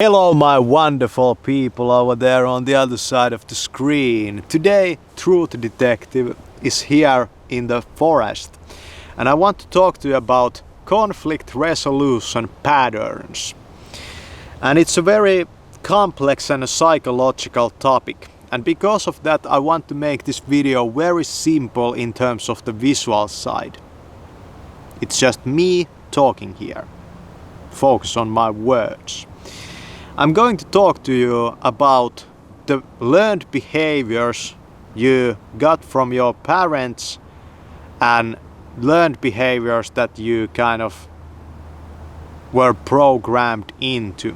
Hello my wonderful people over there on the other side of the screen. Today Truth Detective is here in the forest and I want to talk to you about conflict resolution patterns. And it's a very complex and a psychological topic, and because of that I want to make this video very simple in terms of the visual side. It's just me talking here. Focus on my words. I'm going to talk to you about the learned behaviors you got from your parents and learned behaviors that you kind of were programmed into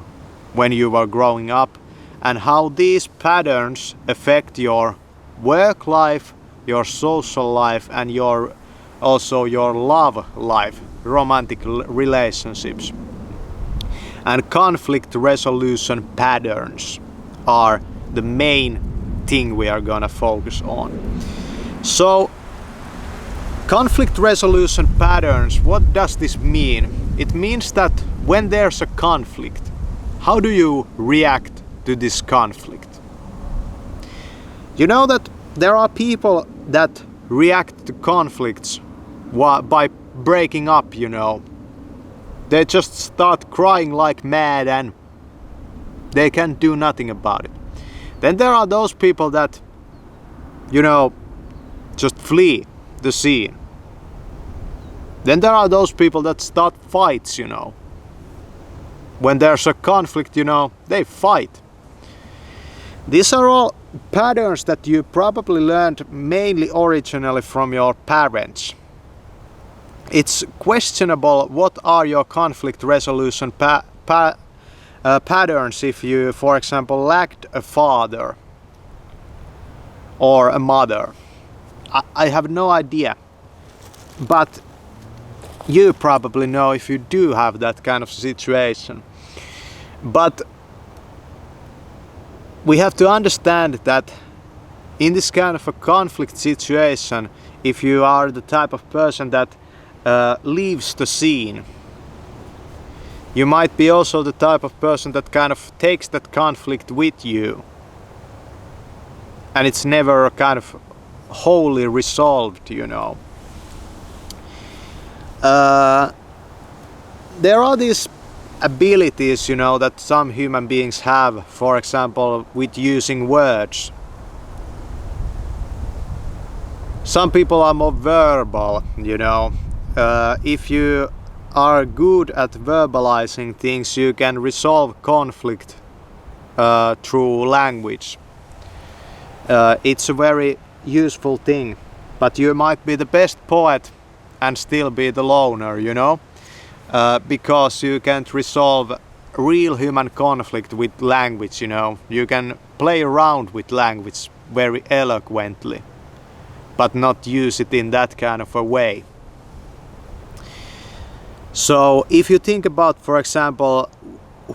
when you were growing up, and how these patterns affect your work life, your social life, and also your love life, romantic relationships. And conflict resolution patterns are the main thing we are gonna focus on. So, conflict resolution patterns, what does this mean? It means that when there's a conflict, how do you react to this conflict? You know that there are people that react to conflicts by breaking up, you know. They just start crying like mad and they can't do nothing about it. Then there are those people that, just flee the scene. Then there are those people that start fights, When there's a conflict, they fight. These are all patterns that you probably learned mainly originally from your parents. It's questionable what are your conflict resolution patterns if you, for example, lacked a father or a mother. I have no idea, but you probably know if you do have that kind of situation. But we have to understand that in this kind of a conflict situation, if you are the type of person that leaves the scene, you might be also the type of person that kind of takes that conflict with you, and it's never kind of wholly resolved, There are these abilities, that some human beings have, for example, with using words. Some people are more verbal, if you are good at verbalizing things, you can resolve conflict through language. It's a very useful thing, but you might be the best poet and still be the loner, because you can't resolve real human conflict with language, You can play around with language very eloquently, but not use it in that kind of a way. So if you think about, for example,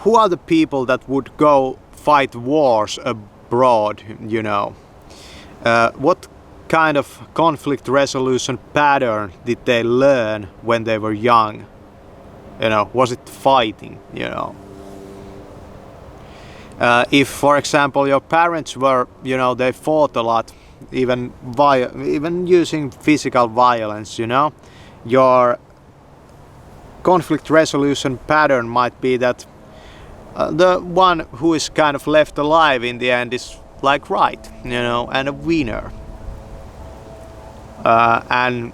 who are the people that would go fight wars abroad, what kind of conflict resolution pattern did they learn when they were young? Was it fighting, If, for example, your parents were, they fought a lot, even using physical violence, your conflict resolution pattern might be that the one who is kind of left alive in the end is like right, and a winner. And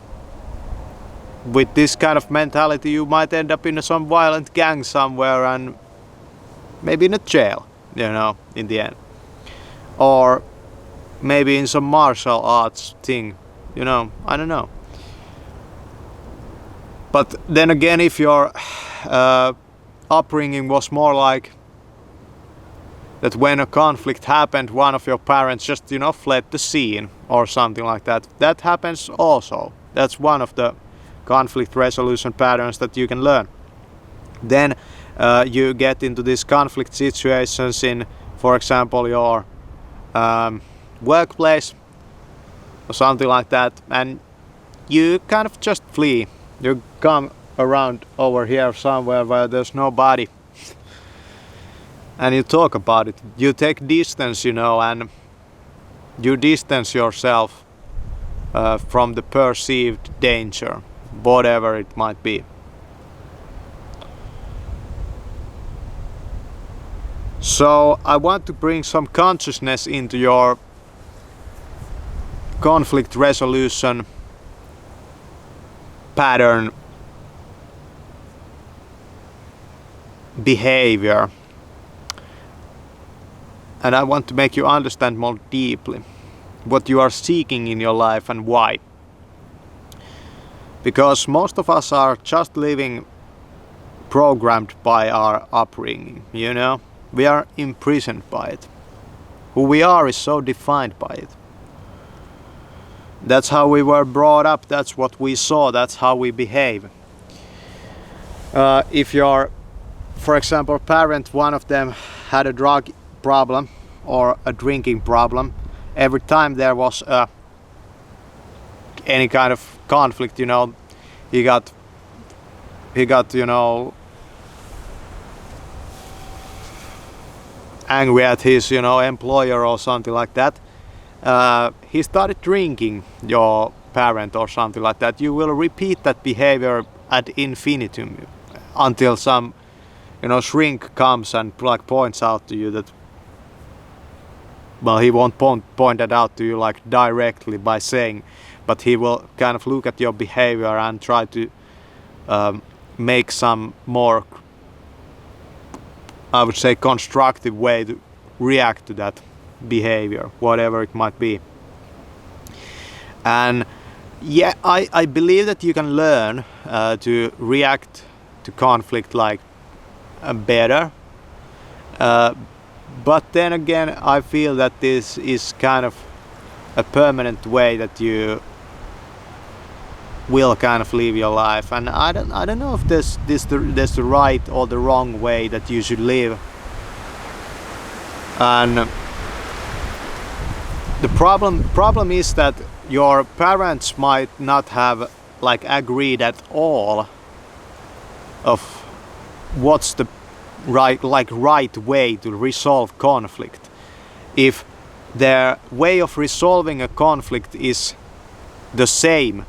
with this kind of mentality you might end up in some violent gang somewhere and maybe in a jail, in the end. Or maybe in some martial arts thing, I don't know. But then again, if your upbringing was more like that when a conflict happened, one of your parents just, fled the scene or something like that, that happens also. That's one of the conflict resolution patterns that you can learn. Then you get into these conflict situations in, for example, your workplace or something like that, and you kind of just flee. You come around over here somewhere where there's nobody and you talk about it. You take distance, and you distance yourself from the perceived danger, whatever it might be. So I want to bring some consciousness into your conflict resolution pattern behavior, and I want to make you understand more deeply what you are seeking in your life and why. Because most of us are just living programmed by our upbringing, we are imprisoned by it. Who we are is so defined by it. That's how we were brought up, that's what we saw, that's how we behave. If you're, for example, parent, one of them had a drug problem or a drinking problem, every time there was any kind of conflict, he got angry at his employer or something like that. He started drinking, your parent, or something like that. You will repeat that behavior ad infinitum until some shrink comes and points out to you that, well, he won't point it out to you directly by saying, but he will kind of look at your behavior and try to make some more, I would say, constructive way to react to that behavior, whatever it might be. And yeah, I believe that you can learn to react to conflict better, but then again I feel that this is kind of a permanent way that you will kind of live your life, and I don't know if there's the right or the wrong way that you should live. And the problem is that your parents might not have agreed at all of what's the right way to resolve conflict. If their way of resolving a conflict is the same,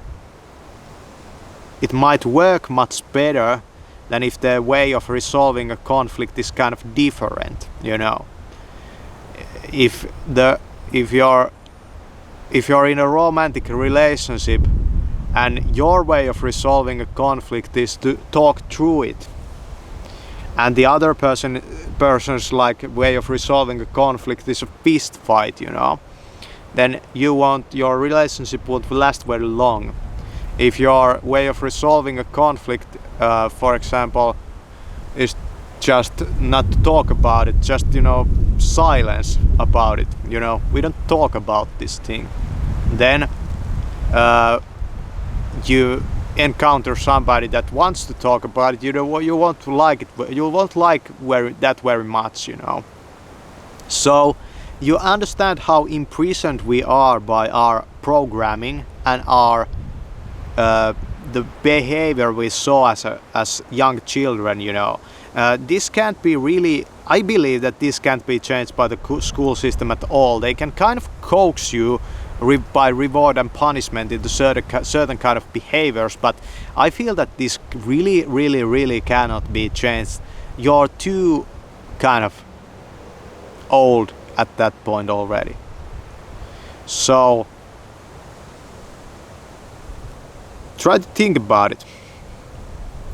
it might work much better than if their way of resolving a conflict is kind of different, If you're in a romantic relationship and your way of resolving a conflict is to talk through it, and the other person's way of resolving a conflict is a fist fight, then your relationship won't last very long. If your way of resolving a conflict, for example, is just not to talk about it, just silence about it, we don't talk about this thing, then you encounter somebody that wants to talk about it, you won't like it, you won't like that very much, So you understand how imprisoned we are by our programming and our the behavior we saw as young children, this can't be really, I believe that this can't be changed by the school system at all. They can kind of coax you by reward and punishment into certain kind of behaviors, but I feel that this really cannot be changed. You're too kind of old at that point already. So try to think about it.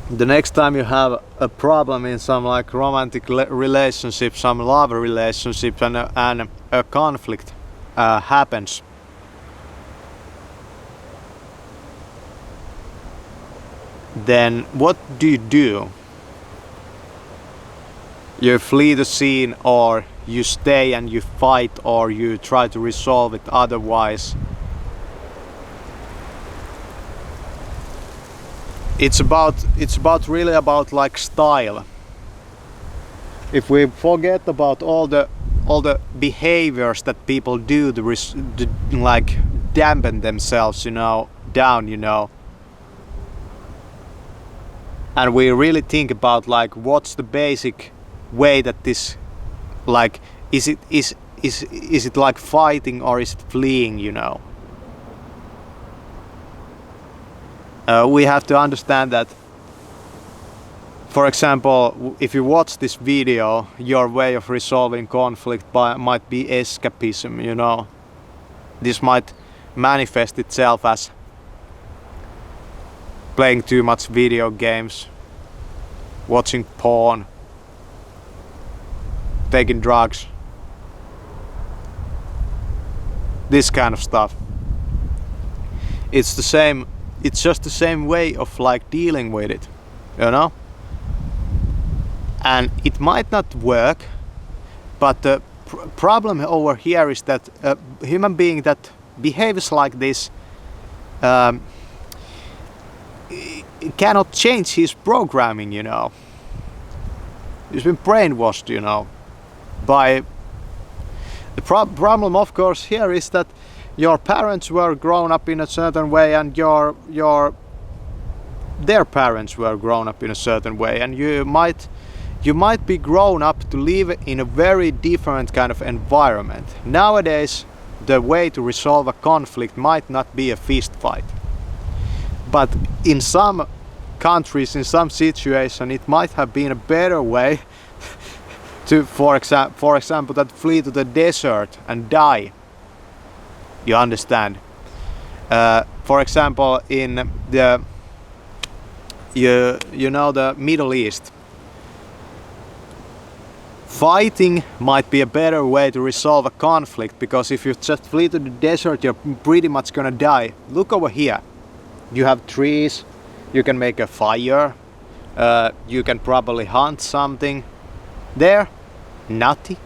The next time you have a problem in some romantic relationship, some love relationship, and a conflict happens, then what do? You flee the scene, or you stay and you fight, or you try to resolve it otherwise. It's really about style. If we forget about all the behaviors that people do to dampen themselves, down, and we really think about what's the basic way that this Like, is it like fighting or is it fleeing, you know? We have to understand that, for example, if you watch this video, your way of resolving conflict might be escapism, you know. This might manifest itself as playing too much video games, watching porn, taking drugs, this kind of stuff. It's the same, it's just the same way of like dealing with it, you know? And it might not work, but the problem over here is that a human being that behaves like this cannot change his programming, you know. He's been brainwashed, you know, by the problem, of course, here is that your parents were grown up in a certain way, and their parents were grown up in a certain way, and you might be grown up to live in a very different kind of environment. Nowadays, the way to resolve a conflict might not be a fist fight, but in some countries, in some situations, it might have been a better way to, for example, that flee to the desert and die. You understand? For example, in the you know, the Middle East, fighting might be a better way to resolve a conflict, because if you just flee to the desert, you're pretty much gonna die. Look over here. You have trees, you can make a fire, you can probably hunt something. There, nothing.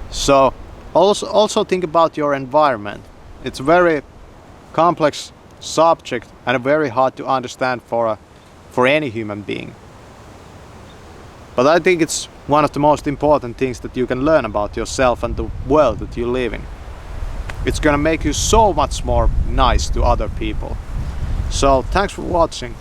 So also think about your environment. It's a very complex subject and very hard to understand for any human being. But I think it's one of the most important things that you can learn about yourself and the world that you live in. It's gonna make you so much more nice to other people. So thanks for watching.